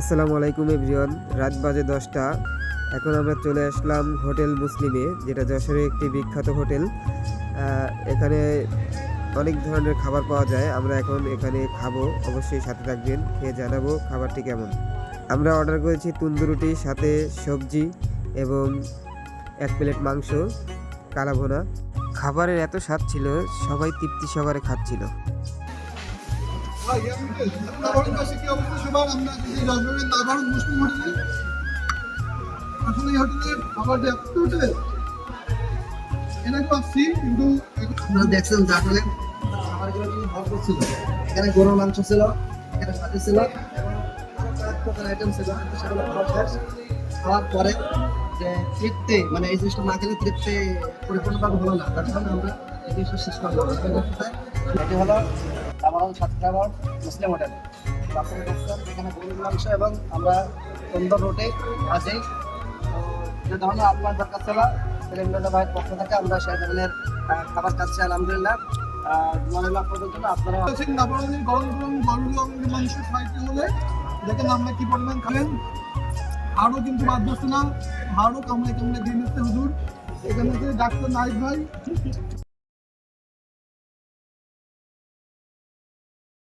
আসসালামু আলাইকুম এভরিওয়ান। রাত বাজে 10টা। এখন আমরা চলে আসলাম হোটেল মুসলিমে, যেটা যশোরের একটি বিখ্যাত হোটেল। এখানে অনেক ধরনের খাবার পাওয়া যায়। আমরা এখন এখানে খাবো, অবশ্যই সাথে থাকবেন, খেয়ে জানাবো খাবারটি কেমন। আমরা অর্ডার করেছি তন্দুর রুটি, সাথে সবজি এবং 1 প্লেট মাংস, কালাভুনা। খাবারের এত স্বাদ ছিল, সবাই তৃপ্তি সহকারে খাচ্ছিল। দেখছেন আসলে খাবারগুলো কিন্তু ভরপুর ছিল। এখানে গরুর মাংস ছিল, এখানে সাথে ছিল এবং আরো কয়েক প্রকার আইটেম ছিল, কিন্তু সেগুলো খাওয়া শেষ। খাওয়ার পরে যে তৃপ্তি, মানে এই জিনিসটা না খেলে তৃপ্তি পরিপূর্ণভাবে হলো না, তার জন্য আমরা এই জিনিসটা শেষ করলাম। এটি হলো আমাদের সাতক্ষীরা মুসলিম হোটেল। আপনারা দেখছেন এখানে গরুর মাংস এবং আমরা তন্দুর রুটি আছে। যে ধরনের আপনার দরকার ছিল সেলিমদাদা ভাইয়ের পক্ষ থেকে আমরা সেই ধরনের খাবার খাচ্ছি আলহামদুলিল্লাহ। মনে লাভ পর্যন্ত আপনারা গরম গরম গরুর মাংস খাইতে হলে দেখেন আমরা কি পরিমাণ খাবেন। আরও কিন্তু বাদ দিচ্ছে না, আরও কামড়ে কামড়ে দিয়ে নিচ্ছে হুজুর। এখানে যে ডাক্তার নাইক ভাই